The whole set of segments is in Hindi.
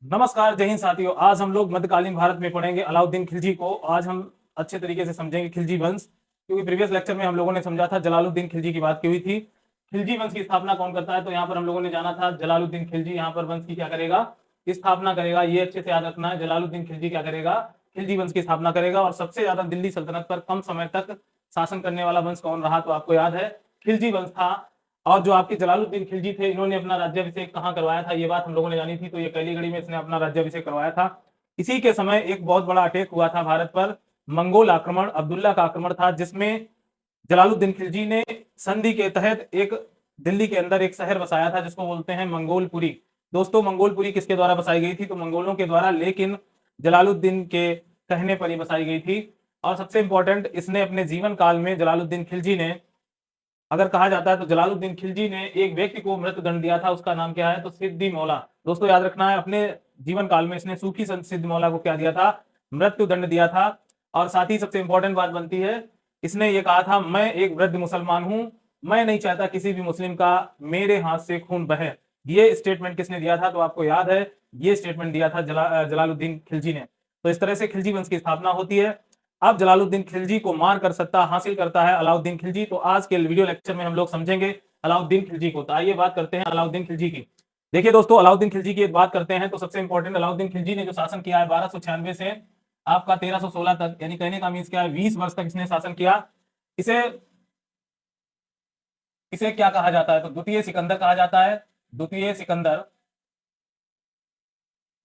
नमस्कार, जय हिंद साथियों। आज हम लोग मध्यकालीन भारत में पढ़ेंगे अलाउद्दीन खिलजी को। आज हम अच्छे तरीके से समझेंगे खिलजी वंश, क्योंकि प्रीवियस लेक्चर में हम लोगों ने समझा था जलालुद्दीन खिलजी की बात की हुई थी। खिलजी वंश की स्थापना कौन करता है, तो यहाँ पर हम लोगों ने जाना था जलालुद्दीन खिलजी यहाँ पर वंश की क्या करेगा, स्थापना करेगा। ये अच्छे से याद रखना है, जलालुद्दीन खिलजी क्या करेगा, खिलजी वंश की स्थापना करेगा। और सबसे ज्यादा दिल्ली सल्तनत पर कम समय तक शासन करने वाला वंश कौन रहा, तो आपको याद है खिलजी वंश था। और जो आपके जलालुद्दीन खिलजी थे, इन्होंने अपना राज्याभिषेक कहाँ करवाया था, ये बात हम लोगों ने जानी थी। तो ये कैलीगढ़ी में इसने अपना राज्याभिषेक करवाया था। इसी के समय एक बहुत बड़ा अटैक हुआ था भारत पर, मंगोल आक्रमण, अब्दुल्ला का आक्रमण था, जिसमें जलालुद्दीन खिलजी ने संधि के तहत एक दिल्ली के अंदर एक शहर बसाया था, जिसको बोलते हैं मंगोलपुरी। दोस्तों, मंगोलपुरी किसके द्वारा बसाई गई थी, तो मंगोलों के द्वारा, लेकिन जलालुद्दीन के कहने पर ही बसाई गई थी। और सबसे इंपॉर्टेंट, इसने अपने जीवन काल में जलालुद्दीन खिलजी ने, अगर कहा जाता है तो जलालुद्दीन खिलजी ने एक व्यक्ति को मृत्युदंड दिया था। उसका नाम क्या है, तो सिद्दी मौला। दोस्तों याद रखना है, अपने जीवन काल में इसने सूफी संत सिद्दी मौला को क्या दिया था, मृत्युदंड दिया था। और साथ ही सबसे इंपॉर्टेंट बात बनती है, इसने ये कहा था, मैं एक वृद्ध मुसलमान हूं, मैं नहीं चाहता किसी भी मुस्लिम का मेरे हाथ से खून बहे। ये स्टेटमेंट किसने दिया था, तो आपको याद है, ये स्टेटमेंट दिया था जलालुद्दीन खिलजी ने। तो इस तरह से खिलजी वंश की स्थापना होती है। अब जलालुद्दीन खिलजी को मार कर सत्ता हासिल करता है अलाउद्दीन खिलजी। तो आज के वीडियो लेक्चर में हम लोग समझेंगे अलाउद्दीन खिलजी को। तो आइए बात करते हैं अलाउद्दीन खिलजी की। देखिए दोस्तों, अलाउद्दीन खिलजी की बात करते हैं तो सबसे इंपॉर्टेंट, अलाउद्दीन खिलजी ने जो शासन किया है 1296 से आपका 1316 तक, यानी कहने का मीन्स क्या है, 20 वर्ष तक इसने शासन किया। इसे इसे क्या कहा जाता है, तो द्वितीय सिकंदर कहा जाता है। द्वितीय सिकंदर,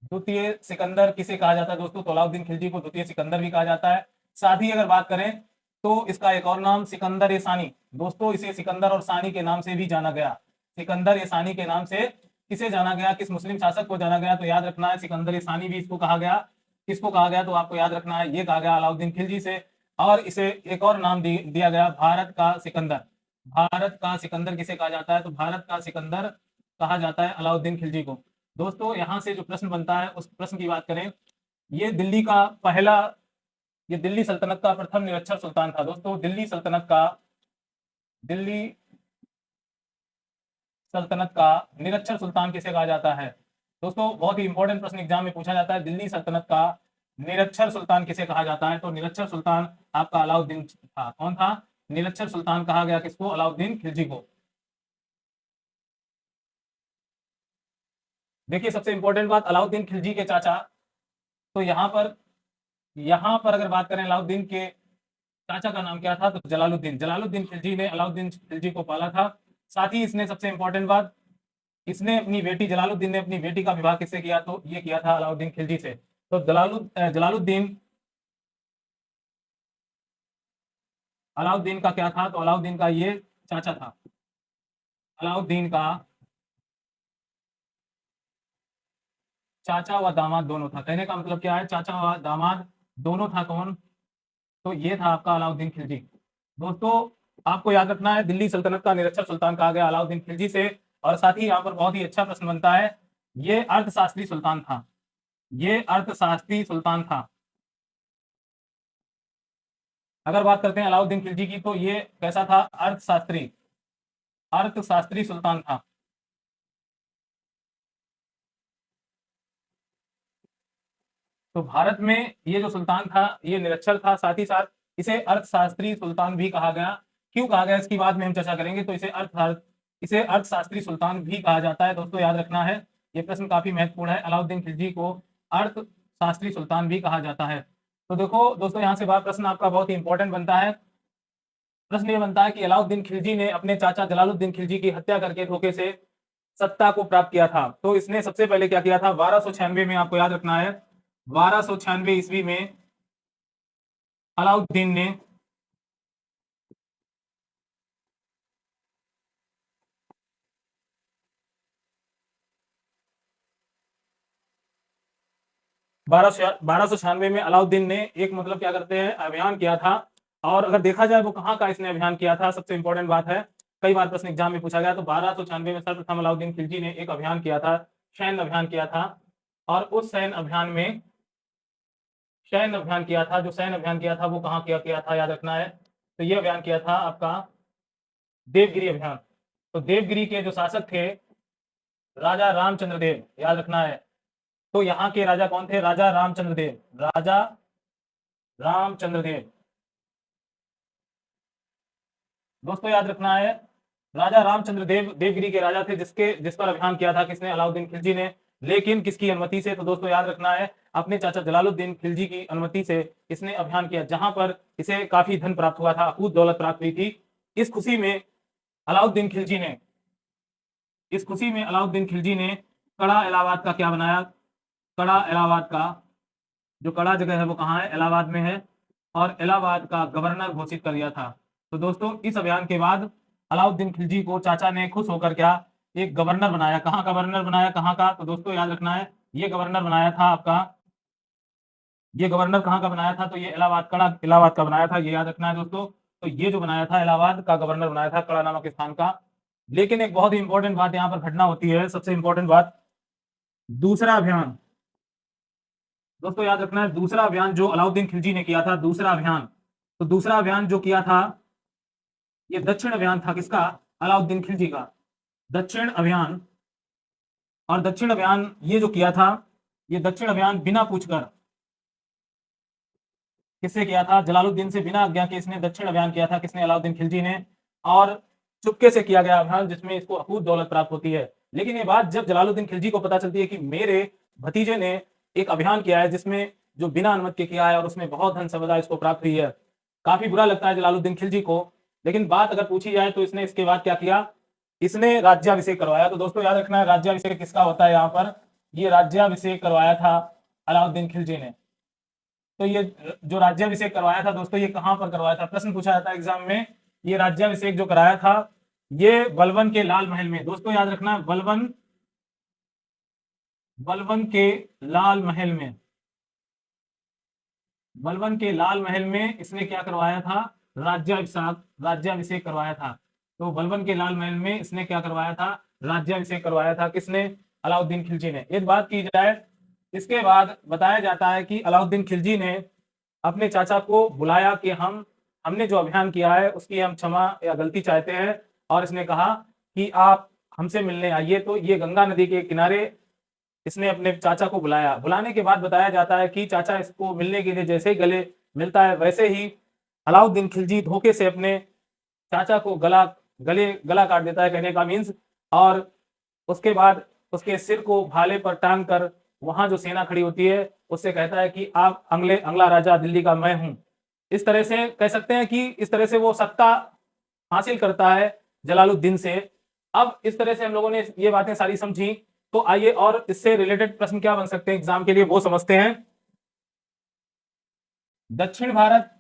द्वितीय सिकंदर किसे कहा जाता है दोस्तों, तो अलाउद्दीन खिलजी को द्वितीय सिकंदर भी कहा जाता है। साथ ही अगर बात करें तो इसका एक और नाम सिकंदर ए सानी। दोस्तों, इसे सिकंदर और सानी के नाम से भी जाना गया। सिकंदर ए सानी के नाम से किसे जाना गया, किस मुस्लिम शासक को जाना गया, तो याद रखना है सिकंदर ए सानी भी इसको कहा गया। किसको कहा गया, तो आपको याद रखना है, ये कहा गया अलाउद्दीन खिलजी से। और इसे एक और नाम दिया गया, भारत का सिकंदर। भारत का सिकंदर किसे कहा जाता है, तो भारत का सिकंदर कहा जाता है अलाउद्दीन खिलजी को। दोस्तों, यहां से जो प्रश्न बनता है उस प्रश्न की बात करें, ये दिल्ली का पहला, ये दिल्ली सल्तनत का प्रथम निरक्षर सुल्तान था। दोस्तों, दिल्ली सल्तनत का निरक्षर सुल्तान किसे कहा जाता है। दोस्तों, बहुत ही इंपॉर्टेंट प्रश्न एग्जाम में पूछा जाता है, दिल्ली सल्तनत का निरक्षर सुल्तान किसे कहा जाता है, तो निरक्षर सुल्तान आपका अलाउद्दीन था। कौन था, निरक्षर सुल्तान कहा गया किसको, अलाउद्दीन खिलजी को। देखिए सबसे इंपॉर्टेंट बात, अलाउद्दीन खिलजी के चाचा, तो यहाँ पर अगर बात करें अलाउद्दीन के चाचा का नाम क्या था, तो जलालुद्दीन। जलालुद्दीन खिलजी ने अलाउद्दीन खिलजी को पाला था। साथ ही इसने सबसे इंपॉर्टेंट बात, इसने अपनी बेटी, जलालुद्दीन ने अपनी बेटी का विवाह किससे किया, तो ये किया था अलाउद्दीन खिलजी से। तो जलालुद्दीन अलाउद्दीन का क्या था, तो अलाउद्दीन का ये चाचा था। अलाउद्दीन का चाचा व दामाद दोनों था। कहने का मतलब क्या है, चाचा व दामाद दोनों था। कौन, तो ये था आपका अलाउद्दीन खिलजी। दोस्तों, आपको याद रखना है, दिल्ली सल्तनत का निरक्षर सुल्तान कहा गया अलाउद्दीन खिलजी से। और साथ ही यहाँ पर बहुत ही अच्छा प्रश्न बनता है, ये अर्थशास्त्री सुल्तान था। ये अर्थशास्त्री सुल्तान था। अगर बात करते हैं अलाउद्दीन खिलजी की, तो ये कैसा था, अर्थशास्त्री, अर्थशास्त्री सुल्तान था। तो भारत में ये जो सुल्तान था, ये निरक्षर था, साथ ही साथ इसे अर्थशास्त्री सुल्तान भी कहा गया। क्यों कहा गया, इसकी बाद में हम चर्चा करेंगे। तो इसे अर्थशास्त्री सुल्तान भी कहा जाता है। दोस्तों याद रखना है, ये प्रश्न काफी महत्वपूर्ण है, अलाउद्दीन खिलजी को अर्थशास्त्री सुल्तान भी कहा जाता है। तो देखो दोस्तों, यहाँ से बात प्रश्न आपका बहुत ही इंपॉर्टेंट बनता है। प्रश्न ये बनता है कि अलाउद्दीन खिलजी ने अपने चाचा जलालुद्दीन खिलजी की हत्या करके धोखे से सत्ता को प्राप्त किया था। तो इसने सबसे पहले क्या किया था, 1296 में, आपको याद रखना है 1296 ईस्वी में अलाउद्दीन ने 1296 में अलाउद्दीन ने एक, मतलब क्या करते हैं, अभियान किया था। और अगर देखा जाए वो कहाँ का इसने अभियान किया था, सबसे इंपॉर्टेंट बात है, कई बार प्रश्न एग्जाम में पूछा गया। तो 1296 में सर्वप्रथम अलाउद्दीन खिलजी ने एक अभियान किया था, सैन्य अभियान किया था। और उस सैन्य अभियान किया था, जो सैन्य अभियान किया था वो कहाँ किया था, याद रखना है। तो ये अभियान किया था आपका देवगिरी अभियान। तो देवगिरी के जो शासक थे, राजा रामचंद्र देव, याद रखना है, तो यहाँ के राजा कौन थे? राजा रामचंद्र देव, राजा रामचंद्र देव। दोस्तों याद रखना है, राजा रामचंद्र देव देवगिरी के राजा थे, जिस पर अभियान किया था किसने? अलाउद्दीन खिलजी ने। लेकिन किसकी अनुमति से? तो दोस्तों याद रखना है, अपने चाचा जलालुद्दीन खिलजी की अनुमति से इसने अभियान किया, जहां पर इसे काफी धन प्राप्त हुआ था, अकूत दौलत प्राप्त हुई थी। इस खुशी में अलाउद्दीन खिलजी ने कड़ा इलाहाबाद का क्या बनाया? कड़ा इलाहाबाद का, जो कड़ा जगह है वो कहाँ है? इलाहाबाद में है, और इलाहाबाद का गवर्नर घोषित कर दिया था। तो दोस्तों इस अभियान के बाद अलाउद्दीन खिलजी को चाचा ने खुश होकर क्या? एक गवर्नर बनाया। कहाँ गवर्नर बनाया? कहाँ का? तो दोस्तों याद रखना है, ये गवर्नर बनाया था आपका, ये गवर्नर कहाँ का बनाया था? तो ये इलाहाबाद, कड़ा इलाहाबाद का बनाया था, ये याद रखना है दोस्तों। तो ये जो बनाया था, इलाहाबाद का गवर्नर बनाया था, कड़ा नामक स्थान का। लेकिन एक बहुत ही इंपॉर्टेंट बात यहाँ पर घटना होती है, सबसे इंपॉर्टेंट बात, दूसरा अभियान। दोस्तों याद रखना है, दूसरा अभियान जो अलाउद्दीन खिलजी ने किया था, दूसरा अभियान, तो दूसरा अभियान जो किया था, ये दक्षिण अभियान था। किसका? अलाउद्दीन खिलजी का दक्षिण अभियान। और दक्षिण अभियान ये जो किया था, ये दक्षिण अभियान बिना पूछकर किससे किया था? जलालुद्दीन से, बिना आज्ञा के इसने दक्षिण अभियान किया था। किसने? अलाउद्दीन खिलजी ने। और चुपके से किया गया अभियान, जिसमें इसको अकूत दौलत प्राप्त होती है। लेकिन ये बात जब जलालुद्दीन खिलजी को पता चलती है कि मेरे भतीजे ने एक अभियान किया है जिसमें जो बिना अनुमति के किया है और उसमें बहुत धन संपदा इसको प्राप्त हुई है, काफी बुरा लगता है जलालुद्दीन खिलजी को। लेकिन बात अगर पूछी जाए तो इसने इसके बाद क्या किया? इसने राज्याभिषेक करवाया। तो दोस्तों याद रखना है, राज्याभिषेक किसका होता है यहाँ पर? ये राज्याभिषेक करवाया था अलाउद्दीन खिलजी ने। तो ये जो राज्याभिषेक करवाया था दोस्तों, ये कहां पर करवाया था? प्रश्न पूछा जाता है एग्जाम में। ये राज्याभिषेक जो कराया था, ये बलबन के लाल महल में। दोस्तों याद रखना, बलबन के लाल महल में, बलबन के लाल महल में इसने क्या करवाया था? राज्याभिषेक करवाया था। तो बलबन के लाल महल में इसने क्या करवाया था? राज्याभिषेक करवाया था। किसने? अलाउद्दीन खिलजी ने। एक बात की जाए, इसके बाद बताया जाता है कि अलाउद्दीन खिलजी ने अपने चाचा को बुलाया कि हमने जो अभियान किया है उसकी हम क्षमा या गलती चाहते हैं, और इसने कहा कि आप हमसे मिलने आइए। तो ये गंगा नदी के किनारे इसने अपने चाचा को बुलाया। बुलाने के बाद बताया जाता है कि चाचा इसको मिलने के लिए जैसे ही गले मिलता है, वैसे ही अलाउद्दीन खिलजी धोखे से अपने चाचा को गला काट देता है, कहने का मीन्स। और उसके बाद उसके सिर को भाले पर टांग कर वहां जो सेना खड़ी होती है उससे कहता है कि आप अगला राजा दिल्ली का मैं हूं। इस तरह से कह सकते हैं कि इस तरह से वो सत्ता हासिल करता है जलालुद्दीन से। अब इस तरह से हम लोगों ने ये बातें सारी समझी, तो आइए और इससे रिलेटेड प्रश्न क्या बन सकते हैं एग्जाम के लिए वो समझते हैं। दक्षिण भारत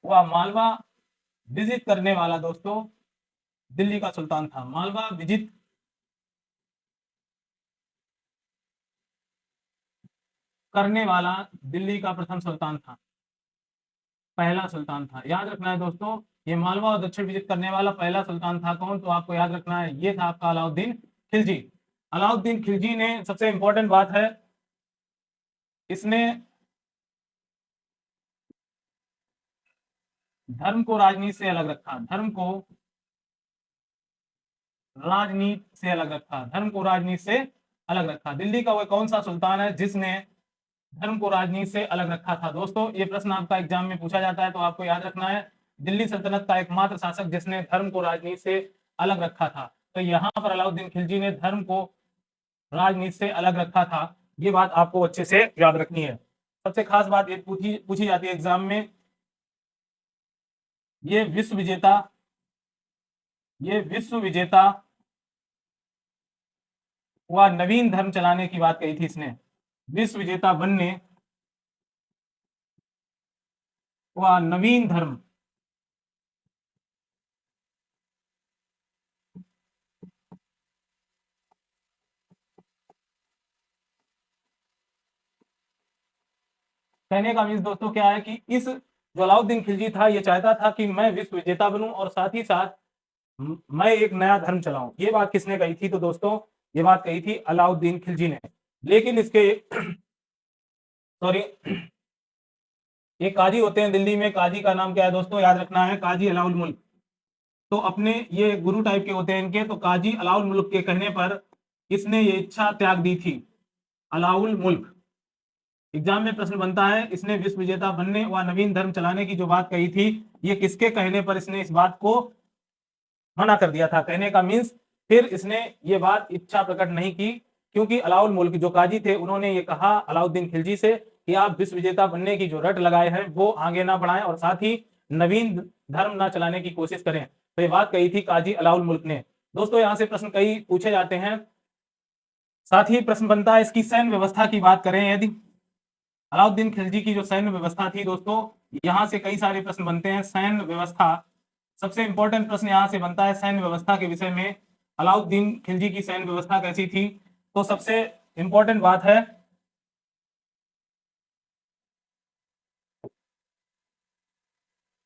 व मालवा विजिट करने वाला दोस्तों दिल्ली का सुल्तान था। मालवा विजिट करने वाला दिल्ली का प्रथम सुल्तान था, पहला सुल्तान था। याद रखना है दोस्तों, ये मालवा और दक्षिण विजिट करने वाला पहला सुल्तान था कौन? तो आपको याद रखना है, ये था आपका अलाउद्दीन खिलजी। अलाउद्दीन खिलजी ने, सबसे इंपॉर्टेंट बात है, इसने धर्म को राजनीति से अलग रखा। धर्म को राजनीति से अलग रखा, धर्म को राजनीति से अलग रखा। दिल्ली का वह कौन सा सुल्तान है जिसने धर्म को राजनीति से अलग रखा था? दोस्तों ये प्रश्न आपका एग्जाम में पूछा जाता है, तो आपको याद रखना है, दिल्ली सल्तनत का एकमात्र शासक जिसने धर्म को राजनीति से अलग रखा था। तो यहाँ पर अलाउद्दीन खिलजी ने धर्म को राजनीति से अलग रखा था। ये बात आपको अच्छे से याद रखनी है। सबसे खास बात ये पूछी जाती है एग्जाम में, ये विश्व विजेता व नवीन धर्म चलाने की बात कही थी इसने। विश्व विजेता बनने व नवीन धर्म कहने का मीन्स दोस्तों क्या है कि इस जो अलाउद्दीन खिलजी था, ये चाहता था कि मैं विश्व विजेता बनूं और साथ ही साथ मैं एक नया धर्म चलाऊं। ये बात किसने कही थी? तो दोस्तों ये बात कही थी अलाउद्दीन खिलजी ने। लेकिन इसके सॉरी, ये काजी होते हैं दिल्ली में, काजी का नाम क्या है दोस्तों? याद रखना है, काजी अलाउल मुल्क। तो अपने ये गुरु टाइप के होते हैं इनके, तो काजी अलाउल मुल्क के कहने पर इसने ये इच्छा त्याग दी थी। अलाउल मुल्क, एग्जाम में प्रश्न बनता है, इसने विश्व विजेता बनने व नवीन धर्म चलाने की जो बात कही थी, ये किसके कहने पर इसने इस बात को मना कर दिया था? कहने का मीन्स फिर इसने ये बात इच्छा प्रकट नहीं की, क्योंकि अलाउल मुल्क जो काजी थे उन्होंने ये कहा अलाउद्दीन खिलजी से कि आप विश्व विजेता बनने की जो रट लगाए हैं वो आगे ना बढ़ाएं और साथ ही नवीन धर्म ना चलाने की कोशिश करें। तो ये बात कही थी काजी अलाउल मुल्क ने। दोस्तों यहां से प्रश्न कई पूछे जाते हैं। साथ ही प्रश्न बनता है इसकी सैन्य व्यवस्था की बात करें यदि, अलाउद्दीन खिलजी की जो सैन्य व्यवस्था थी दोस्तों, यहां से कई सारे प्रश्न बनते हैं। सैन्य व्यवस्था, सबसे इंपॉर्टेंट प्रश्न यहां से बनता है सैन्य व्यवस्था के विषय में, अलाउद्दीन खिलजी की सैन्य व्यवस्था कैसी थी? तो सबसे इंपॉर्टेंट बात है,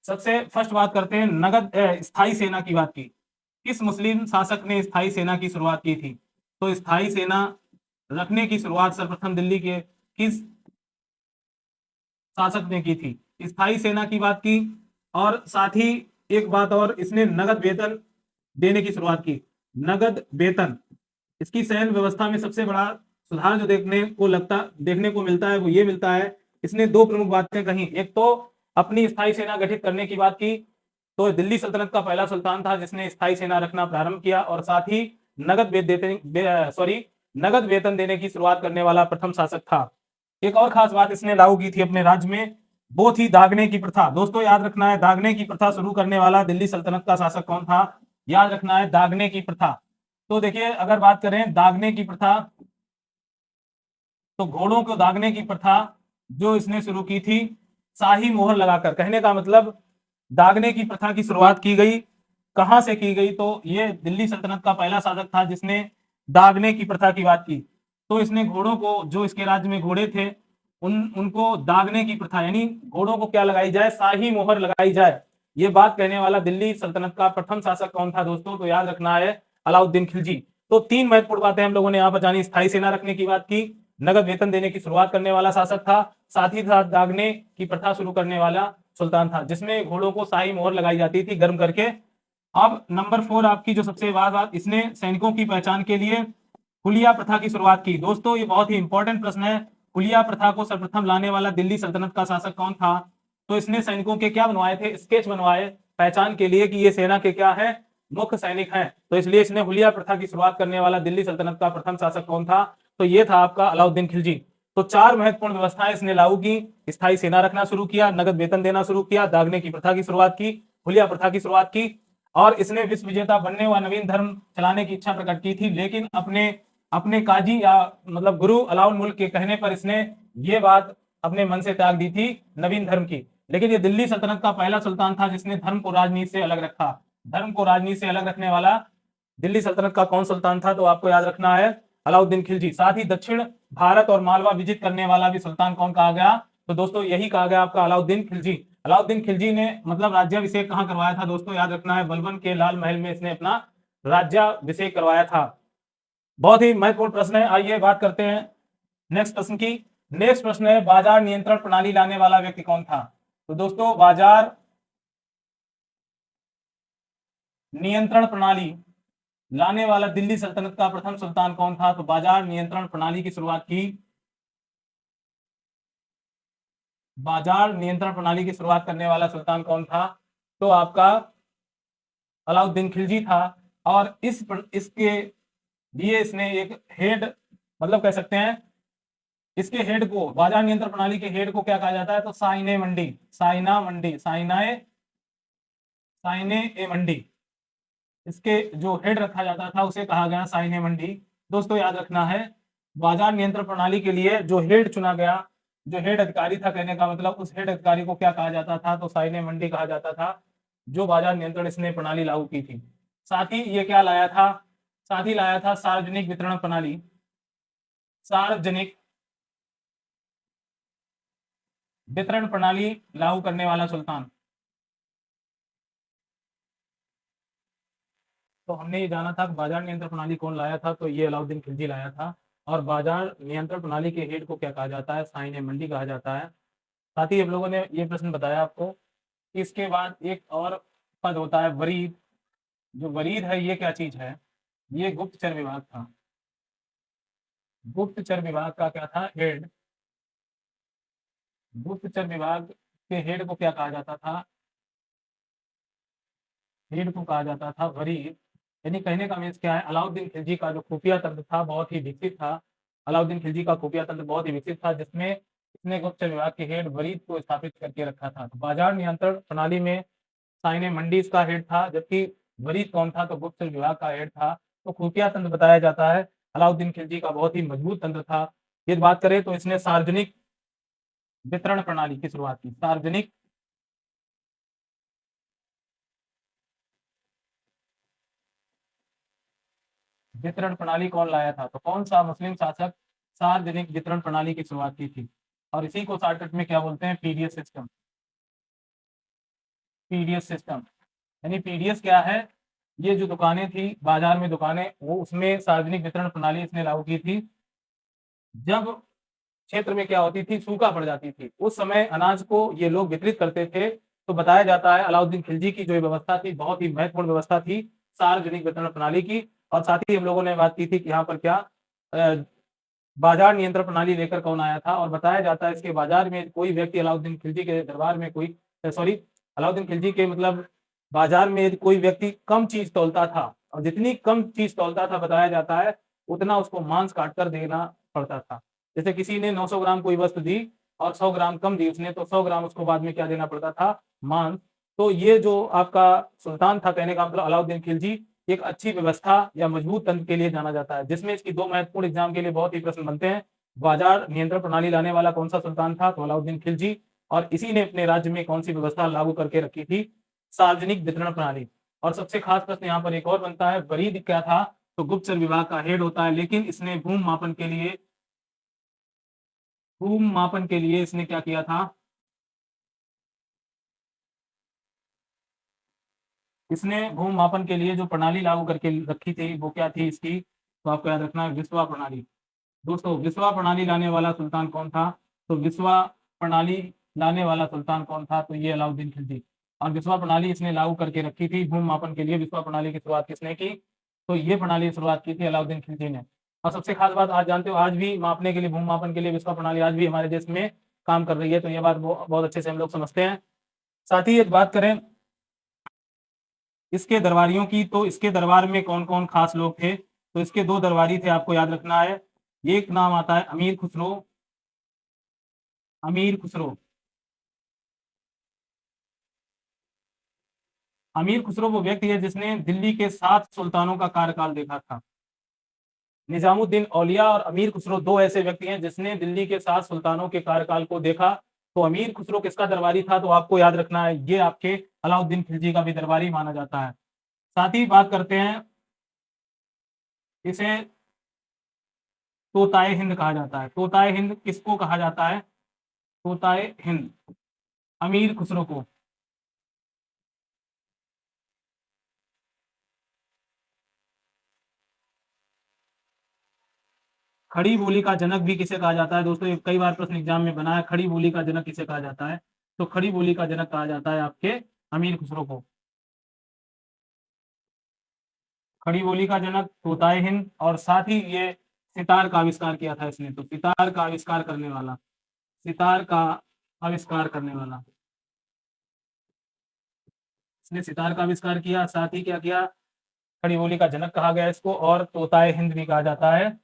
सबसे फर्स्ट बात करते हैं नगद स्थायी सेना की बात की। किस मुस्लिम शासक ने स्थायी सेना की शुरुआत की थी? तो स्थायी सेना रखने की शुरुआत सर्वप्रथम दिल्ली के किस शासक ने की थी? स्थायी सेना की बात की। और साथ ही एक बात और, इसने नगद वेतन देने की शुरुआत की। नगद वेतन, इसकी सैन्य व्यवस्था में सबसे बड़ा सुधार जो देखने को मिलता है वो ये मिलता है, इसने दो प्रमुख बातें कही। एक तो अपनी स्थायी सेना गठित करने की बात की, तो दिल्ली सल्तनत का पहला सुल्तान था जिसने स्थायी सेना रखना प्रारंभ किया, और साथ ही नगद वेतन देने की शुरुआत करने वाला प्रथम शासक था। एक और खास बात इसने लागू की थी अपने राज्य में, वो थी दागने की प्रथा। दोस्तों याद रखना है, दागने की प्रथा शुरू करने वाला दिल्ली सल्तनत का शासक कौन था? याद रखना है, दागने की प्रथा। तो देखिए अगर बात करें दागने की प्रथा, तो घोड़ों को दागने की प्रथा जो इसने शुरू की थी शाही मोहर लगाकर। कहने का मतलब दागने की प्रथा की शुरुआत की गई, कहां से की गई? तो ये दिल्ली सल्तनत का पहला शासक था जिसने दागने की प्रथा की बात की। तो इसने घोड़ों को, जो इसके राज्य में घोड़े थे उनको दागने की प्रथा, यानी घोड़ों को क्या लगाई जाए? शाही मोहर लगाई जाए। ये बात कहने वाला दिल्ली सल्तनत का प्रथम शासक कौन था दोस्तों? तो याद रखना है अलाउद्दीन खिलजी। तो तीन महत्वपूर्ण बातें हम लोगों ने यहाँ पर जानी। स्थायी सेना रखने की बात की, नगद वेतन देने की शुरुआत करने वाला शासक था, साथ ही साथ दागने की प्रथा शुरू करने वाला सुल्तान था जिसमें घोड़ों को शाही मोहर लगाई जाती थी गर्म करके। अब नंबर 4 आपकी जो सबसे बात, इसने सैनिकों की पहचान के लिए हुलिया प्रथा की शुरुआत की। दोस्तों ये बहुत ही इंपॉर्टेंट प्रश्न है, हुलिया प्रथा को सर्वप्रथम लाने वाला दिल्ली सल्तनत का शासक कौन था? तो इसने सैनिकों के क्या बनवाए थे? स्केच बनवाए पहचान के लिए कि ये सेना के क्या है? मुख्य सैनिक हैं। तो इसलिए इसने हुलिया प्रथा की शुरुआत करने वाला दिल्ली सल्तनत का प्रथम शासक कौन था? तो ये था आपका अलाउद्दीन खिलजी। तो चार महत्वपूर्ण व्यवस्थाएं इसने लागू की, स्थायी सेना रखना शुरू किया, नगद वेतन देना शुरू किया, दागने की प्रथा की शुरुआत की, हुलिया प्रथा की शुरुआत की, और इसने विश्व विजेता बनने व नवीन धर्म चलाने की इच्छा प्रकट की थी। लेकिन अपने अपने काजी या मतलब गुरु अलाउल मुल्क के कहने पर इसने ये बात अपने मन से त्याग दी थी नवीन धर्म की। लेकिन ये दिल्ली सल्तनत का पहला सुल्तान था जिसने धर्म को राजनीति से अलग रखा। धर्म को राजनीति से अलग रखने वाला दिल्ली सल्तनत का कौन सुल्तान था? तो आपको याद रखना है अलाउद्दीन खिलजी। साथ ही दक्षिण भारत और मालवा विजित करने वाला भी सुल्तान कौन कहा गया? तो दोस्तों यही कहा गया आपका अलाउद्दीन खिलजी। अलाउद्दीन खिलजी ने मतलब राज्याभिषेक कहां करवाया था दोस्तों? याद रखना है बलबन के लाल महल में इसने अपना राज्याभिषेक करवाया था। बहुत ही महत्वपूर्ण प्रश्न है। आइए बात करते हैं नेक्स्ट प्रश्न की। नेक्स्ट प्रश्न है बाजार नियंत्रण प्रणाली लाने वाला व्यक्ति कौन था? तो दोस्तों बाजार नियंत्रण प्रणाली लाने वाला दिल्ली सल्तनत का प्रथम सुल्तान कौन था? तो बाजार नियंत्रण प्रणाली की शुरुआत की, बाजार नियंत्रण प्रणाली की शुरुआत करने वाला सुल्तान कौन था? तो आपका अलाउद्दीन खिलजी था। और इसके लिए इसने एक हेड, मतलब कह सकते हैं इसके हेड को, बाजार नियंत्रण प्रणाली के हेड को क्या कहा जाता है? तो साइने मंडी, साइना मंडी, साइने ए मंडी, इसके जो हेड रखा जाता था उसे कहा गया साइने मंडी। दोस्तों याद रखना है बाजार नियंत्रण प्रणाली के लिए जो हेड चुना गया, जो हेड अधिकारी था, कहने का मतलब उस हेड अधिकारी को क्या कहा जाता था? तो साइने मंडी कहा जाता था, जो बाजार नियंत्रण इसने प्रणाली लागू की थी। साथ ही ये क्या लाया था? साथ ही लाया था सार्वजनिक वितरण प्रणाली, सार्वजनिक वितरण प्रणाली लागू करने वाला सुल्तान। तो हमने ये जाना था बाजार नियंत्रण प्रणाली कौन लाया था? तो ये अलाउद्दीन खिलजी लाया था। और बाजार नियंत्रण प्रणाली के हेड को क्या कहा जाता है? साइने मंडी कहा जाता है। साथ ही हम लोगों ने ये प्रश्न बताया आपको। इसके बाद एक और पद होता है वरीद, जो वरीद है ये क्या चीज है, ये गुप्तचर विभाग था। गुप्तचर विभाग का क्या था, हेड। गुप्तचर विभाग के हेड को क्या कहा जाता था, हेड को कहा जाता था वरीद। यानी कहने का मीन्स क्या है, अलाउद्दीन खिलजी का जो खुफिया तंत्र था बहुत ही विकसित था। अलाउद्दीन खिलजी का खुफिया तंत्र बहुत ही विकसित था, जिसमें इसने गुप्तचर विभाग के हेड वरीद को स्थापित करके रखा था। तो बाजार नियंत्रण प्रणाली में साइने मंडी इसका हेड था, जबकि वरीद कौन था, तो गुप्तचर विभाग का हेड था। तो खुफिया तंत्र बताया जाता है अलाउद्दीन खिलजी का बहुत ही मजबूत तंत्र था। ये बात करें तो इसने सार्वजनिक वितरण प्रणाली की शुरुआत की। सार्वजनिक वितरण प्रणाली कौन लाया था, तो कौन सा मुस्लिम शासक सार्वजनिक वितरण प्रणाली की शुरुआत की थी, और इसी को शॉर्टकट में क्या बोलते हैं, पीडीएस सिस्टम। पीडीएस सिस्टम यानी पीडीएस क्या है, ये जो दुकानें थी बाजार में दुकानें, वो उसमें सार्वजनिक वितरण प्रणाली इसने लागू की थी। जब क्षेत्र में क्या होती थी, सूखा पड़ जाती थी, उस समय अनाज को ये लोग वितरित करते थे। तो बताया जाता है अलाउद्दीन खिलजी की जो ये व्यवस्था थी बहुत ही महत्वपूर्ण व्यवस्था थी सार्वजनिक वितरण प्रणाली की। और साथ ही हम लोगों ने बात की थी कि यहाँ पर क्या बाजार नियंत्रण प्रणाली लेकर कौन आया था, और बताया जाता है इसके बाजार में कोई व्यक्ति अलाउद्दीन खिलजी के दरबार में कोई सॉरी अलाउद्दीन खिलजी के मतलब बाजार में यदि कोई व्यक्ति कम चीज तौलता था, और जितनी कम चीज तौलता था बताया जाता है उतना उसको मांस काट कर देना पड़ता था। जैसे किसी ने 900 ग्राम कोई वस्तु दी और 100 ग्राम कम दी उसने, तो 100 ग्राम उसको बाद में क्या देना पड़ता था, मांस। तो ये जो आपका सुल्तान था, कहने का मतलब अलाउद्दीन खिलजी एक अच्छी व्यवस्था या मजबूत तंत्र के लिए जाना जाता है, जिसमें इसकी दो महत्वपूर्ण एग्जाम के लिए बहुत ही प्रश्न बनते हैं। बाजार नियंत्रण प्रणाली लाने वाला कौन सा सुल्तान था, तो अलाउद्दीन खिलजी। और इसी ने अपने राज्य में कौन सी व्यवस्था लागू करके रखी थी, सार्वजनिक वितरण प्रणाली। और सबसे खास प्रश्न यहाँ पर एक और बनता है, वरीद क्या था, तो गुप्तचर विभाग का हेड होता है, लेकिन इसने भूमि मापन के लिए इसने क्या किया था, इसने भूमि मापन के लिए जो प्रणाली लागू करके रखी थी वो क्या थी इसकी, तो आपको याद रखना है विस्वा प्रणाली। दोस्तों विस्वा प्रणाली लाने वाला सुल्तान कौन था, तो विस्वा प्रणाली लाने वाला सुल्तान कौन था, तो ये अलाउद्दीन खिलजी। और विस्वा प्रणाली इसने लागू करके रखी थी भूमि मापन के लिए। विस्वा प्रणाली की शुरुआत किसने की, तो ये प्रणाली की शुरुआत की थी अलाउद्दीन खिलजी ने। और सबसे खास बात आज जानते हो, आज भी मापने के लिए भूमि मापन के लिए विस्वा प्रणाली आज भी हमारे देश में काम कर रही है। तो ये बात बहुत अच्छे से हम लोग समझते हैं। साथ ही एक बात करें इसके दरबारियों की, तो इसके दरबार में कौन कौन खास लोग थे, तो इसके दो दरबारी थे, आपको याद रखना है। एक नाम आता है अमीर खुसरो। अमीर खुसरो, अमीर खुसरो वो व्यक्ति है जिसने दिल्ली के 7 सुल्तानों का कार्यकाल देखा था। निजामुद्दीन औलिया और अमीर खुसरो दो ऐसे व्यक्ति हैं जिसने दिल्ली के 7 सुल्तानों के कार्यकाल को देखा। तो अमीर खुसरो किसका दरबारी था, तो आपको याद रखना है ये आपके अलाउद्दीन खिलजी का भी दरबारी माना जाता है। साथ ही बात करते हैं, इसे तोताए हिंद कहा जाता है। तोताए हिंद किसको कहा जाता है, तोताए हिंद अमीर खुसरो को। खड़ी बोली का जनक भी किसे कहा जाता है, दोस्तों ये कई बार प्रश्न एग्जाम में बना है, खड़ी बोली का जनक किसे कहा जाता है, तो खड़ी बोली का जनक कहा जाता है आपके अमीर खुसरो को। खड़ी बोली का जनक तोताए हिंद, और साथ ही ये सितार का आविष्कार किया था इसने। तो सितार का आविष्कार करने वाला, सितार का आविष्कार करने वाला, इसने सितार का आविष्कार किया। साथ ही क्या किया, खड़ी बोली का जनक कहा गया इसको, और तोताए हिंद भी कहा जाता है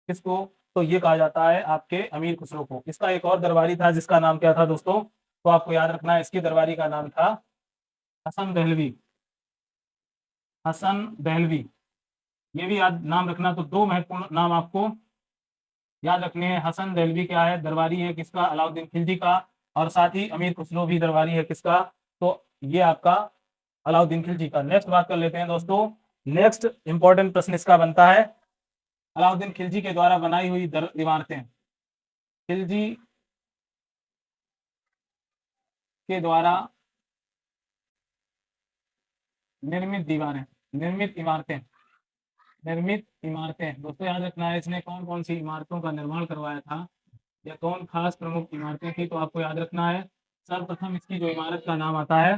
किसको, तो ये कहा जाता है आपके अमीर खुसरो को। इसका एक और दरबारी था जिसका नाम क्या था दोस्तों, तो आपको याद रखना है इसके दरबारी का नाम था हसन दहलवी। हसन दहलवी, ये भी याद नाम रखना। तो दो महत्वपूर्ण नाम आपको याद रखने हैं। हसन दहलवी क्या है, दरबारी है किसका, अलाउद्दीन खिलजी का। और साथ ही अमीर खुसरो भी दरबारी है किसका, तो ये आपका अलाउद्दीन खिलजी का। नेक्स्ट बात कर लेते हैं दोस्तों। नेक्स्ट इंपॉर्टेंट प्रश्न इसका बनता है, अलाउद्दीन खिलजी के द्वारा बनाई हुई इमारतें, खिलजी के द्वारा निर्मित दीवारें, निर्मित इमारतें, निर्मित इमारतें। दोस्तों याद रखना है इसने कौन कौन सी इमारतों का निर्माण करवाया था, या कौन खास प्रमुख इमारतें थी, तो आपको याद रखना है। सर्वप्रथम इसकी जो इमारत का नाम आता है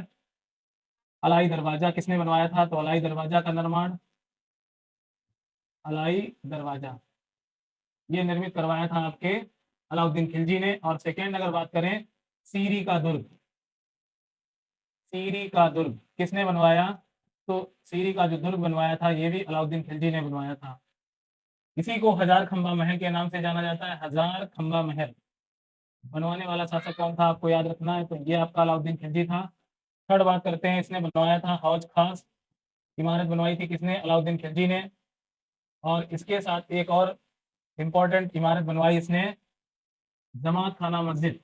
अलाई दरवाजा किसने बनवाया था? तो अलाई दरवाजा का निर्माण, अलाई दरवाजा ये निर्मित करवाया था आपके अलाउद्दीन खिलजी ने। और सेकेंड अगर बात करें, सीरी का दुर्ग, सीरी का दुर्ग किसने बनवाया? तो सीरी का जो दुर्ग बनवाया था ये भी अलाउद्दीन खिलजी ने बनवाया था। इसी को हजार खंबा महल के नाम से जाना जाता है। हजार खंबा महल बनवाने वाला शासक कौन था, आपको याद रखना है। तो ये आपका अलाउद्दीन खिलजी था। थर्ड बात करते हैं, इसने बनवाया था हौज खास इमारत बनवाई थी किसने? अलाउद्दीन खिलजी ने। और इसके साथ एक और इंपॉर्टेंट इमारत बनवाई इसने, जमात खाना मस्जिद।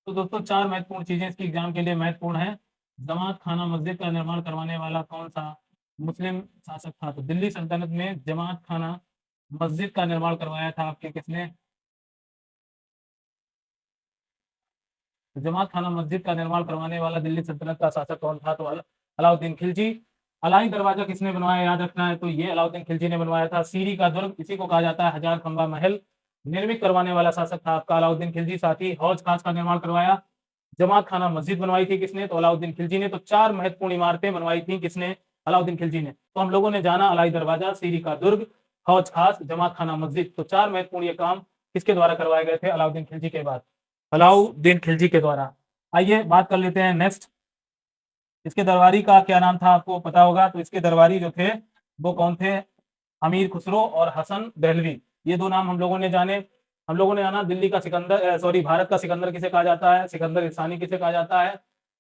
तो दोस्तों चार महत्वपूर्ण चीजें इसकी एग्जाम के लिए महत्वपूर्ण है। जमात खाना मस्जिद का निर्माण करवाने वाला कौन सा मुस्लिम शासक था? तो दिल्ली सल्तनत में जमात खाना मस्जिद का निर्माण करवाया था आपके किसने? तो जमात खाना मस्जिद का निर्माण करवाने वाला दिल्ली सल्तनत का शासक कौन था? तो अलाउद्दीन खिलजी। अलाई दरवाजा किसने बनवाया, याद रखना है। तो ये अलाउद्दीन खिलजी ने बनवाया था। सीरी का दुर्ग इसी को कहा जाता है हजार खंबा महल, निर्मित करवाने वाला शासक था आपका अलाउद्दीन खिलजी। साथ ही हौज खास का निर्माण करवाया। जमात खाना मस्जिद बनवाई थी किसने? तो अलाउद्दीन खिलजी ने। तो चार महत्वपूर्ण इमारतें बनवाई थी किसने? अलाउद्दीन खिलजी ने। तो हम लोगों ने जाना अलाई दरवाजा, सीरी का दुर्ग, हौज खास, जमात खाना मस्जिद। तो चार महत्वपूर्ण ये काम किसके द्वारा करवाए गए थे? अलाउद्दीन खिलजी के बाद, अलाउद्दीन खिलजी के द्वारा। आइए बात कर लेते हैं नेक्स्ट, इसके दरबारी का क्या नाम था, आपको पता होगा। तो इसके दरबारी जो थे वो कौन थे? अमीर खुसरो और हसन दहलवी, ये दो नाम हम लोगों ने जाने। हम लोगों ने जाना दिल्ली का सिकंदर, सॉरी भारत का सिकंदर किसे कहा जाता है, सिकंदर इंसानी किसे कहा जाता है,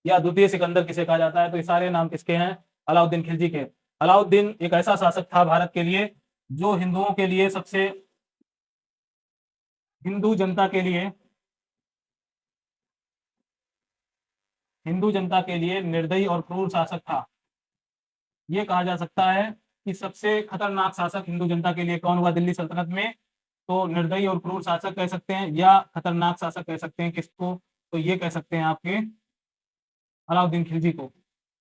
या द्वितीय सिकंदर किसे कहा जाता है। तो ये सारे नाम किसके हैं? अलाउद्दीन खिलजी के। अलाउद्दीन एक ऐसा शासक था भारत के लिए जो हिंदुओं के लिए सबसे, हिंदू जनता के लिए, हिंदू जनता के लिए निर्दयी और क्रूर शासक था। ये कहा जा सकता है कि सबसे खतरनाक शासक हिंदू जनता के लिए कौन हुआ दिल्ली सल्तनत में? तो निर्दयी और क्रूर शासक कह सकते हैं या खतरनाक शासक कह सकते हैं किसको? तो ये कह सकते हैं आपके अलाउद्दीन खिलजी को।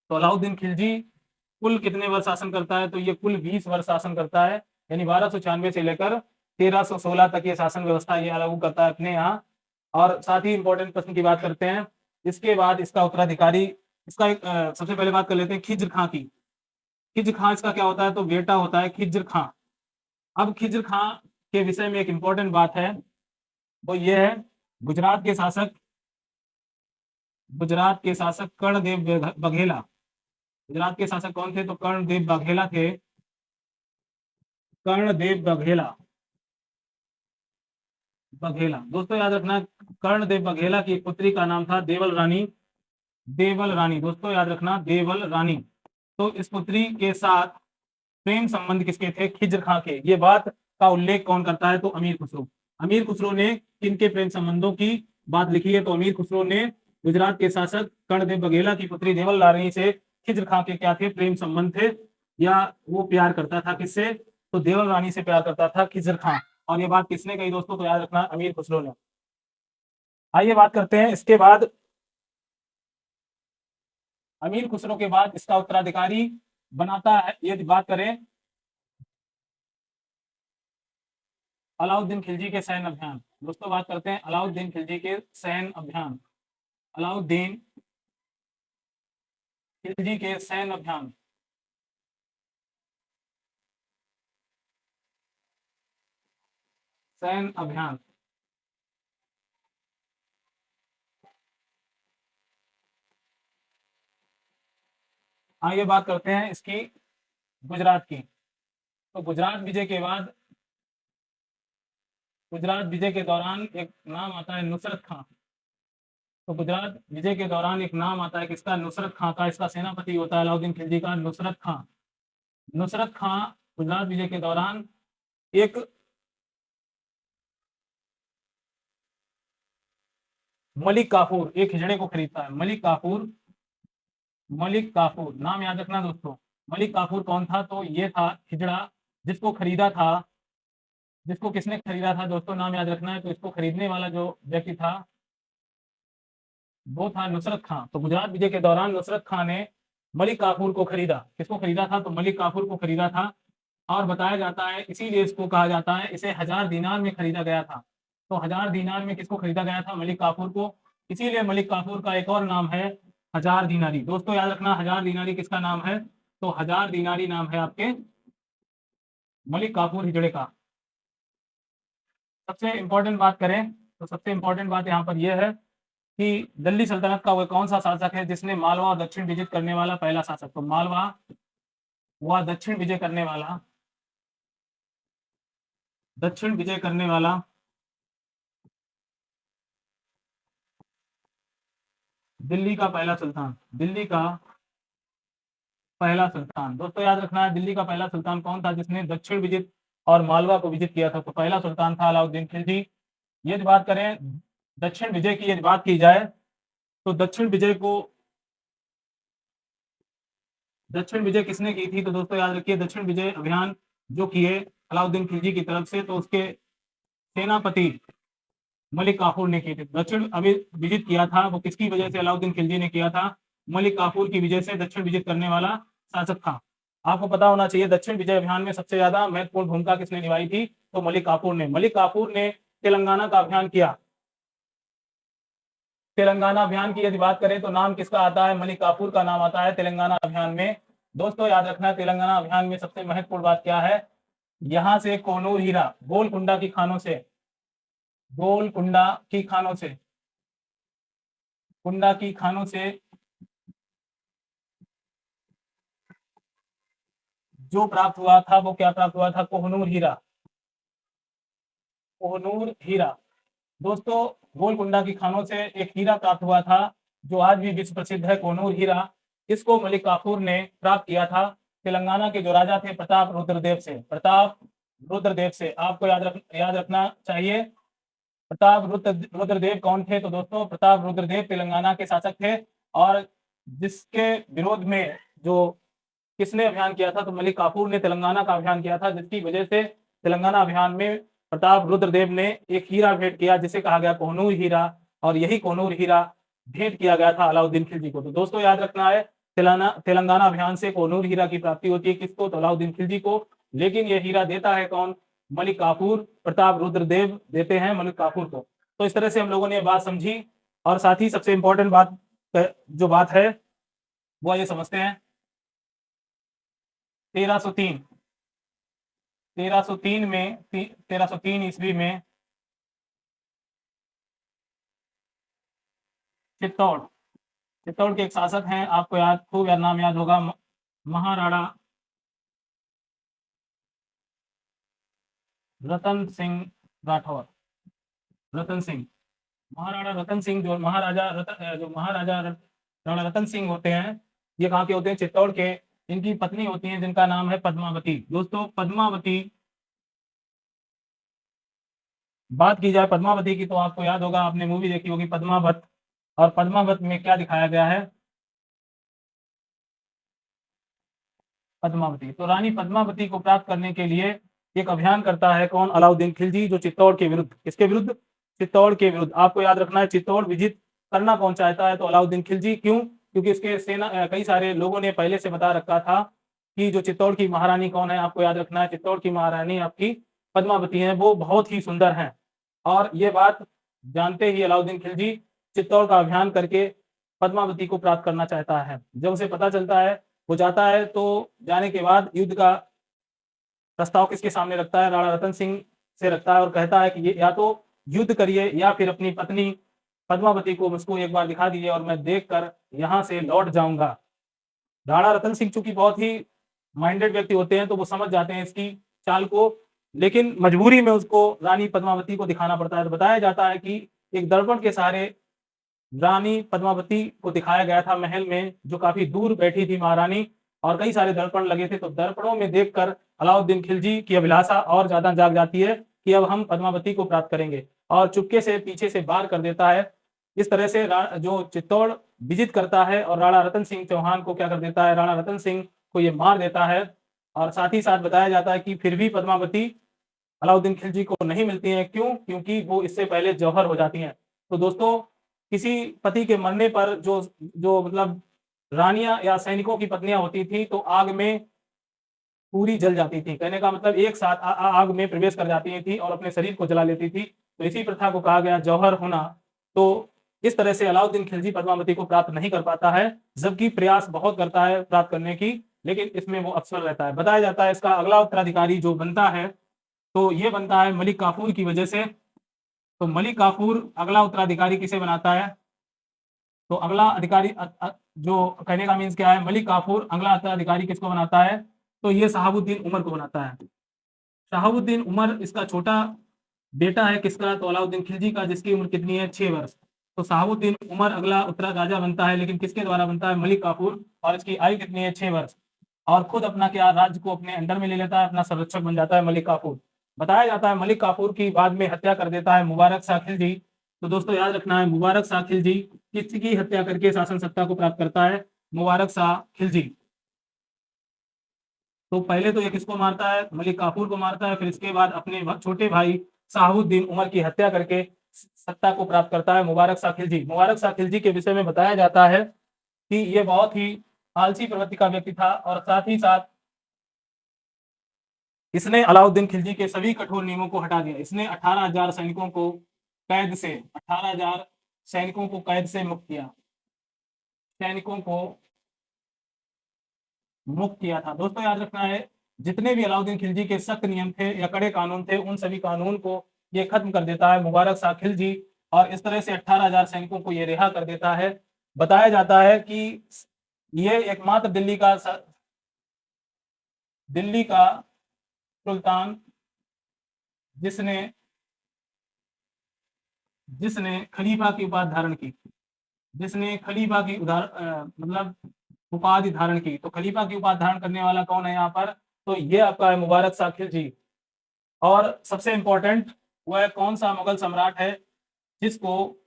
तो अलाउद्दीन खिलजी कुल कितने वर्ष शासन करता है? तो ये कुल 20 वर्ष शासन करता है, यानी 1296 से लेकर 1316 तक ये शासन व्यवस्था ये लागू करता है अपने यहाँ। और साथ ही इंपॉर्टेंट प्रश्न की बात करते हैं, इसके बाद इसका उत्तराधिकारी, इसका एक सबसे पहले बात कर लेते हैं खिज्र खां की। खिज्र खां इसका क्या होता है? तो बेटा होता है खिज्र खां। अब खिज्र खां के विषय में एक इंपॉर्टेंट बात है, वो ये है, गुजरात के शासक, गुजरात के शासक कर्णदेव बघेला, गुजरात के शासक कौन थे? तो कर्णदेव बघेला थे, कर्णदेव बघेला, बघेला। दोस्तों याद रखना, कर्णदेव बघेला की पुत्री का नाम था देवल रानी, देवल रानी। दोस्तों याद रखना, देवल रानी। तो इस पुत्री के साथ प्रेम संबंध किसके थे? खिज्र खां के। ये बात का उल्लेख कौन करता है? तो अमीर खुसरो। अमीर खुसरो ने किनके प्रेम संबंधों की बात लिखी है? तो अमीर खुसरो ने गुजरात के शासक कर्णदेव बघेला की पुत्री देवल रानी से खिज्र खां के क्या थे? प्रेम संबंध थे, या वो प्यार करता था किससे? तो देवल रानी से प्यार करता था खिज्र खां। और ये बात किसने कही दोस्तों? तो याद रखना, अमीर खुसरो ने। आइए बात करते हैं इसके बाद, अमीर खुसरो के बाद इसका उत्तराधिकारी बनाता है, यदि बात करें अलाउद्दीन खिलजी के सैन्य अभियान। दोस्तों बात करते हैं अलाउद्दीन खिलजी के सैन्य अभियान, अलाउद्दीन खिलजी के सैन्य अभियान। सैन्य अभियान, आइए बात करते हैं इसकी गुजरात की। तो गुजरात विजय के बाद, गुजरात विजय के दौरान एक नाम आता है नुसरत खां। तो गुजरात विजय के दौरान एक नाम आता है किसका? नुसरत खां का। इसका सेनापति होता है अलाउद्दीन खिलजी का, नुसरत खां। नुसरत खां गुजरात विजय के दौरान एक मलिक काफूर, एक हिजड़े को खरीदता है। मलिक काफूर, मलिक काफूर नाम याद रखना दोस्तों। मलिक काफूर कौन था? तो ये था हिजड़ा जिसको खरीदा था, जिसको किसने खरीदा था दोस्तों? नाम याद रखना है। तो इसको खरीदने वाला जो व्यक्ति था वो था नुसरत खां। तो गुजरात विजय के दौरान नुसरत खां ने मलिक काफूर को खरीदा। किसको खरीदा था? तो मलिक काफूर को खरीदा था। और बताया जाता है, इसीलिए इसको कहा जाता है, इसे 1000 दीनार में खरीदा गया था। तो 1000 दीनार में किसको खरीदा गया था? मलिक काफूर को। इसीलिए मलिक काफूर का एक और नाम है हजार दीनारी। दोस्तों याद रखना, हजार दीनारी किसका नाम है? तो हजार दीनारी नाम है आपके मलिक काफूर हिजड़े का। सबसे इंपॉर्टेंट बात करें तो सबसे इंपॉर्टेंट बात यहाँ पर यह है कि दिल्ली सल्तनत का वह कौन सा शासक है जिसने मालवा और दक्षिण विजित करने वाला पहला शासक? तो मालवा व दक्षिण विजय करने वाला, दक्षिण विजय करने वाला दिल्ली का पहला सुल्तान, दिल्ली का पहला सुल्तान। दोस्तों याद रखना है, दिल्ली का पहला सुल्तान कौन था जिसने दक्षिण विजित और मालवा को विजित किया था? तो पहला सुल्तान था अलाउद्दीन खिलजी। यदि बात करें दक्षिण विजय की, यदि बात की जाए तो दक्षिण विजय किसने की थी? तो दोस्तों याद रखिए, दक्षिण विजय अभियान जो किए अलाउद्दीन खिलजी की तरफ से, तो उसके सेनापति मलिक काफूर ने किए थे। दक्षिण अभी विजित किया था वो किसकी वजह से अलाउद्दीन खिलजी ने किया था? मलिक काफूर की वजह से दक्षिण विजित करने वाला शासक था। आपको पता होना चाहिए दक्षिण विजय अभियान में सबसे ज्यादा महत्वपूर्ण भूमिका किसने निभाई थी? तो मलिक काफूर ने। मलिक काफूर ने तेलंगाना का अभियान किया। तेलंगाना अभियान की यदि बात करें तो नाम किसका आता है? मलिक काफूर का नाम आता है तेलंगाना अभियान में। दोस्तों याद रखना, तेलंगाना अभियान में सबसे महत्वपूर्ण बात क्या है? यहां से कोनूर हीरा गोलकुंडा की खानों से, गोलकुंडा की खानों से, कुंडा की खानों से जो प्राप्त हुआ था वो क्या प्राप्त हुआ था? कोहनूर हीरा, कोहनूर हीरा। दोस्तों गोलकुंडा की खानों से एक हीरा प्राप्त हुआ था जो आज भी विश्व प्रसिद्ध है, कोहनूर हीरा। इसको मलिक काफूर ने प्राप्त किया था तेलंगाना के जो राजा थे प्रताप रुद्रदेव से, प्रताप रुद्रदेव से। आपको याद रखना चाहिए रुद्रदेव कौन थे? तो दोस्तों प्रताप रुद्रदेव तेलंगाना के शासक थे और जिसके विरोध में जो किसने अभियान किया था? तो मलिक काफूर ने तेलंगाना का अभियान किया था, जिसकी वजह से तेलंगाना अभियान में प्रताप रुद्रदेव ने एक हीरा भेंट किया जिसे कहा गया कोहनूर हीरा, और यही कोहनूर हीरा भेंट किया गया था अलाउद्दीन खिलजी को। तो दोस्तों याद रखना है, तेलंगाना अभियान से कोहनूर हीरा की प्राप्ति होती है किसको? तो अलाउद्दीन खिलजी को। लेकिन यह हीरा देता है कौन? मलिक काफूर, प्रताप रुद्रदेव देते हैं मलिक काफूर को। तो इस तरह से हम लोगों ने बात समझी, और साथ ही सबसे इंपॉर्टेंट बात जो बात है वो ये समझते हैं 1303 1303 ईस्वी में चित्तौड़ के एक शासक हैं, आपको खूब नाम याद होगा, महाराणा रतन सिंह राठौर। रतन सिंह, महाराणा रतन सिंह, जो महाराजा राणा रतन सिंह होते हैं, ये कहाँ के होते हैं? चित्तौड़ के। इनकी पत्नी होती है जिनका नाम है पद्मावती। दोस्तों पद्मावती, बात की जाए पद्मावती की तो आपको याद होगा, आपने मूवी देखी होगी पद्मावत, और पद्मावत में क्या दिखाया गया है? पद्मावती। तो रानी पद्मावती को प्राप्त करने के लिए एक अभियान करता है कौन? अलाउद्दीन खिलजी, जो चित्तौड़ के विरुद्ध, किसके विरुद्ध? चित्तौड़ के विरुद्ध। आपको याद रखना है चित्तौड़ विजित करना कौन चाहता है? तो अलाउद्दीन खिलजी। क्यों? क्योंकि इसके सेना कई सारे लोगों ने पहले से बता रखा था कि जो चित्तौड़ की महारानी कौन है? आपको याद रखना है चित्तौड़ की महारानी आपकी पद्मावती है, वो बहुत ही सुंदर है। और ये बात जानते ही अलाउद्दीन खिलजी चित्तौड़ का अभियान करके पद्मावती को प्राप्त करना चाहता है। जब उसे पता चलता है, वो जाता है, तो जाने के बाद युद्ध का प्रस्ताव किसके सामने रखता है? राणा रतन सिंह से रखता है, और कहता है कि ये या तो युद्ध करिए या फिर अपनी पत्नी पद्मावती को मुझको एक बार दिखा दीजिए और मैं देखकर यहाँ से लौट जाऊंगा। राणा रतन सिंह चूंकि बहुत ही माइंडेड व्यक्ति होते हैं तो वो समझ जाते हैं इसकी चाल को, लेकिन मजबूरी में उसको रानी पद्मावती को दिखाना पड़ता है। तो बताया जाता है कि एक दर्पण के सहारे रानी पद्मावती को दिखाया गया था महल में, जो काफी दूर बैठी थी महारानी, और कई सारे दर्पण लगे थे। तो दर्पणों में देखकर अलाउद्दीन खिलजी की अभिलाषा और ज्यादा जाग जाती है कि अब हम पद्मावती को प्राप्त करेंगे, और चुपके से पीछे से वार कर देता है। इस तरह से जो चित्तौड़ विजित करता है और राणा रतन सिंह चौहान को क्या कर देता है? राणा रतन सिंह को ये मार देता है। और साथ ही साथ बताया जाता है कि फिर भी पद्मावती अलाउद्दीन खिलजी को नहीं मिलती हैं। क्यों? क्योंकि वो इससे पहले जौहर हो जाती हैं। तो दोस्तों किसी पति के मरने पर जो जो मतलब रानियां या सैनिकों की पत्नियां होती थी तो आग में पूरी जल जाती थी। कहने का मतलब एक साथ आग में प्रवेश कर जाती थी और अपने शरीर को जला लेती थी। तो इसी प्रथा को कहा गया जौहर होना। तो इस तरह से अलाउद्दीन खिलजी पद्मावती को प्राप्त नहीं कर पाता है, जबकि प्रयास बहुत करता है प्राप्त करने की, लेकिन इसमें वो अक्सर रहता है। बताया जाता है इसका अगला उत्तराधिकारी जो बनता है तो ये बनता है मलिक काफूर की वजह से। तो मलिक काफूर अगला उत्तराधिकारी किसे बनाता है? तो अगला अधिकारी जो कहने का मीन्स क्या है, मलिक काफूर अगला उत्तराधिकारी किसको बनाता है? तो ये शहाबुद्दीन उमर को बनाता है। शहाबुद्दीन उमर इसका छोटा बेटा है किसका? तो अलाउद्दीन खिलजी का, जिसकी उम्र कितनी है? 6 वर्ष। तो शहाबुद्दीन उमर अगला उत्तरा राजा बनता है, लेकिन किसके द्वारा बनता है? मलिक काफूर। और इसकी आयु कितनी है? 6 वर्ष। और खुद अपना क्या राज्य को अपने अंडर में ले लेता है, अपना संरक्षक बन जाता है मलिक काफूर। बताया जाता है मलिक काफूर की बाद में हत्या कर देता है मुबारक शाह खिलजी। तो दोस्तों याद रखना है, मुबारक शाह खिलजी किसकी हत्या करके शासन सत्ता को प्राप्त करता है? मुबारक शाह खिलजी। तो पहले तो ये किसको मारता है? मलिक काफूर को मारता है, फिर इसके बाद अपने छोटे भाई शहाबुद्दीन उमर की हत्या करके सत्ता को प्राप्त करता है मुबारक शाह खिलजी। मुबारक शाह खिलजी के विषय में बताया जाता है कि ये बहुत ही आलसी प्रवृत्ति का व्यक्ति था, और साथ ही साथ इसने अलाउद्दीन खिलजी के सभी कठोर नियमों को हटा दिया। इसने 18,000 सैनिकों को कैद से 18,000 सैनिकों को कैद से मुक्त किया, सैनिकों को मुक्त किया था। दोस्तों याद रखना है, जितने भी अलाउद्दीन खिलजी के सख्त नियम थे या कड़े कानून थे, उन सभी कानून को ये खत्म कर देता है मुबारक शाह खिलजी, और इस तरह से 18,000 सैनिकों को ये रिहा कर देता है। बताया जाता है कि ये एकमात्र दिल्ली का सुल्तान जिसने खलीफा की उपाधि धारण की, जिसने खलीफा की मतलब उपाधि धारण की। तो खलीफा की उपाधि धारण करने वाला कौन है यहाँ पर? तो ये आपका है मुबारक शाह खिलजी। और सबसे इंपॉर्टेंट वह कौन सा मुगल सम्राट है जिसको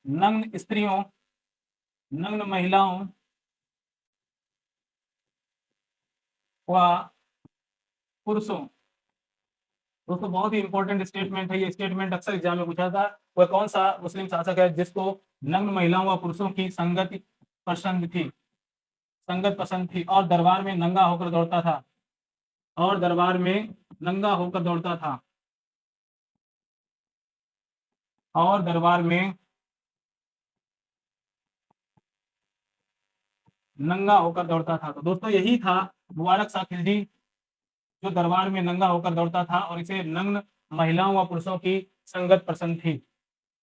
नग्न स्त्रियों, नग्न महिलाओं व पुरुषों, दोस्तों बहुत ही इंपॉर्टेंट स्टेटमेंट है ये, स्टेटमेंट अक्सर एग्जाम में पूछा था। वह कौन सा मुस्लिम शासक है जिसको नग्न महिलाओं व पुरुषों की संगति पसंद थी, संगत पसंद थी, और दरबार में नंगा होकर दौड़ता था, और दरबार में नंगा होकर दौड़ता था, और दरबार में नंगा होकर दौड़ता था। तो दोस्तों यही था मुबारक शाह खिलजी, जो दरबार में नंगा होकर दौड़ता था, और इसे नग्न महिलाओं व पुरुषों की संगत पसंद थी।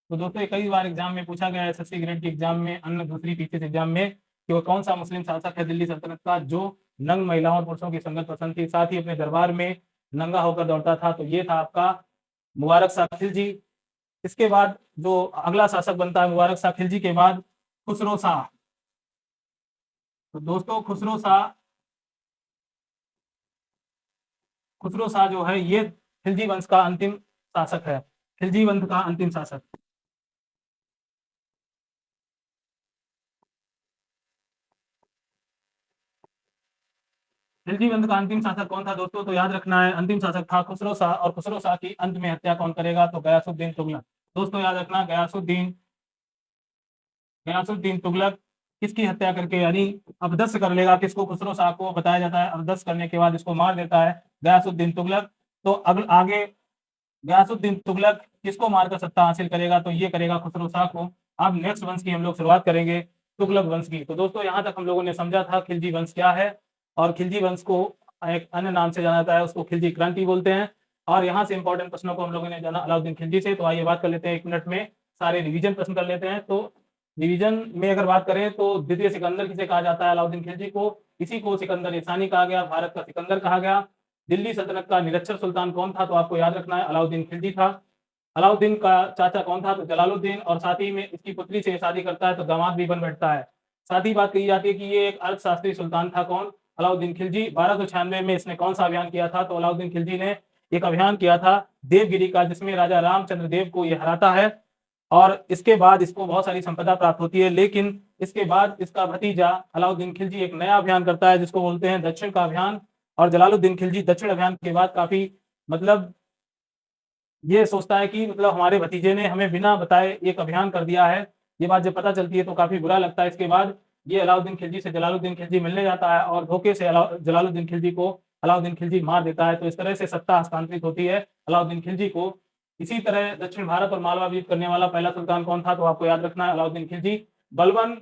तो दोस्तों कई बार एग्जाम में पूछा गया है, एसएससी ग्रेड के एग्जाम में, अन्य दूसरी पीसीएस एग्जाम में, कि वो कौन सा मुस्लिम शासक है दिल्ली सल्तनत का जो नग्न महिलाओं और पुरुषों की संगत पसंद थी, साथ ही अपने दरबार में नंगा होकर दौड़ता था। तो ये था आपका मुबारक शाह खिलजी। इसके बाद जो अगला शासक बनता है मुबारक शाह खिलजी के बाद, खुसरो शाह। तो दोस्तों खुसरो शाह जो है ये खिलजी वंश का अंतिम शासक है, खिलजी वंश का अंतिम शासक। खिलजी वंश का अंतिम शासक कौन था दोस्तों? तो याद रखना है, अंतिम शासक था खुसरो शाह, और खुसरो शाह की अंत में हत्या कौन करेगा? तो गयासुद्दीन तुगलक। दोस्तों याद रखना, गयासुद्दीन तुगलक किसकी हत्या करके, यानी अपदस्थ कर लेगा किसको? खुसरो शाह को। बताया जाता है अपदस्थ करने के बाद इसको मार देता है गयासुद्दीन तुगलक। तो आगे गयासुद्दीन तुगलक किसको मारकर सत्ता हासिल करेगा? तो ये करेगा खुसरो शाह को। अब नेक्स्ट वंश की हम लोग शुरुआत करेंगे, तुगलक वंश की। तो दोस्तों यहाँ तक हम लोगों ने समझा था खिलजी वंश क्या है, और खिलजी वंश को एक अन्य नाम से जाना जाता है, उसको खिलजी क्रांति बोलते हैं। और यहाँ से इंपॉर्टेंट प्रश्नों को हम लोगों ने जाना अलाउद्दीन खिलजी से। तो आइए बात कर लेते हैं 1 मिनट में, सारे रिवीजन प्रश्न कर लेते हैं। तो रिवीजन में अगर बात करें तो द्वितीय सिकंदर किसे कहा जाता है? अलाउद्दीन खिलजी को। इसी को सिकंदर एहसानी कहा गया, भारत का सिकंदर कहा गया। दिल्ली सल्तनत का निरक्षर सुल्तान कौन था? तो आपको याद रखना है अलाउद्दीन खिलजी था। अलाउद्दीन का चाचा कौन था? तो जलालुद्दीन, और साथ ही में इसकी पुत्री से शादी करता है तो दामाद भी बन बैठता है। साथ ही बात कही जाती है कि ये एक अर्थशास्त्री सुल्तान था। कौन? अलाउद्दीन खिलजी। 1296 में इसने कौन सा अभियान किया था? तो अलाउद्दीन खिलजी ने एक अभियान किया था देवगिरी का, जिसमें राजा रामचंद्र देव को ये हराता है, और इसके बाद इसको बहुत सारी संपदा प्राप्त होती है। लेकिन इसके बाद इसका भतीजा अलाउद्दीन खिलजी एक नया अभियान करता है जिसको बोलते हैं दक्षिण का अभियान। और जलालुद्दीन खिलजी दक्षिण अभियान के बाद काफी मतलब ये सोचता है कि मतलब हमारे भतीजे ने हमें बिना बताए एक अभियान कर दिया है। ये बात जब पता चलती है तो काफी बुरा लगता है। इसके बाद ये अलाउद्दीन खिलजी से जलालुद्दीन खिलजी मिलने जाता है, और धोखे से जलालुद्दीन खिलजी को अलाउद्दीन खिलजी मार देता है। तो इस तरह से सत्ता हस्तांतरित होती है अलाउद्दीन खिलजी को। इसी तरह दक्षिण भारत और मालवा विजित करने वाला पहला सुल्तान कौन था, तो आपको याद रखना है अलाउद्दीन खिलजी। बलबन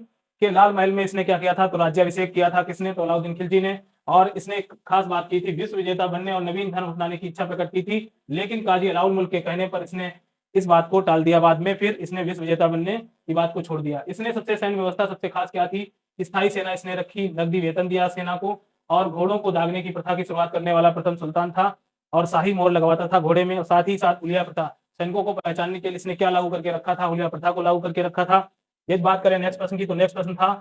के लाल महल में इसने क्या किया था, तो राज्याभिषेक किया था किसने, तो अलाउद्दीन खिलजी ने। और इसने एक खास बात की थी, विश्व विजेता बनने और नवीन धर्म अपनाने की इच्छा प्रकट की थी, लेकिन काजी अलाउल मुल्क के कहने पर इसने इस बात को टाल दिया। बाद में फिर इसने विश्व विजेता बनने की बात को छोड़ दिया। इसने सबसे सैन्य व्यवस्था सबसे खास क्या थी, स्थायी सेना इसने रखी, नकदी वेतन दिया सेना को, और घोड़ों को दागने की प्रथा की शुरुआत करने वाला प्रथम सुल्तान था, और शाही मोहर लगवाता था घोड़े में। और साथ ही साथ हुलिया प्रथा, सैनिकों को पहचानने के लिए इसने क्या लागू करके रखा था, हुलिया प्रथा को लागू करके रखा था। यदि बात करें नेक्स्ट प्रश्न की, तो नेक्स्ट प्रश्न था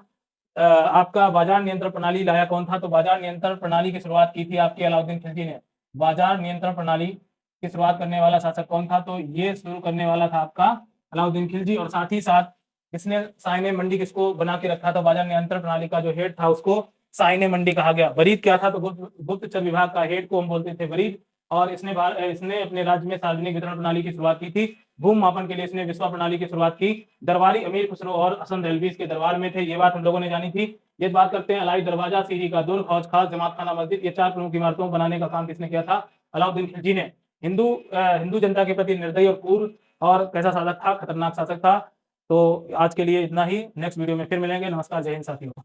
आपका बाजार नियंत्रण प्रणाली लाया कौन था, तो बाजार नियंत्रण प्रणाली की शुरुआत की थी आपके अलाउद्दीन खिलजी ने। बाजार नियंत्रण प्रणाली की शुरुआत करने वाला शासक कौन था, तो ये शुरू करने वाला था आपका अलाउद्दीन खिलजी। और साथ ही साथ इसने साइने मंडी किसको बना के रखा था, बाजार नियंत्रण प्रणाली का जो हेड था उसको साइने मंडी कहा गया। बरीद क्या था, तो गुप्तचर विभाग का हेड को हम बोलते थे बरीद। और इसने अपने राज्य में सार्वजनिक वितरण प्रणाली की शुरुआत की थी। भूमि मापन के लिए इसने विश्वा प्रणाली की शुरुआत की। दरबारी अमीर खुसरो और हसन दहलवीस के दरबार में थे, ये बात हम लोगों ने जानी थी। ये बात करते हैं अलाई दरवाजा, सीरी का दुर्ग, हौज खास, जमात खाना मस्जिद, ये 4 प्रमुख इमारतों बनाने का काम किसने किया था, अलाउद्दीन खिलजी ने। हिंदू जनता के प्रति निर्दयी और क्रूर और कैसा शासक था, खतरनाक शासक था। तो आज के लिए इतना ही, नेक्स्ट वीडियो में फिर मिलेंगे। नमस्कार, जय हिंद साथियों।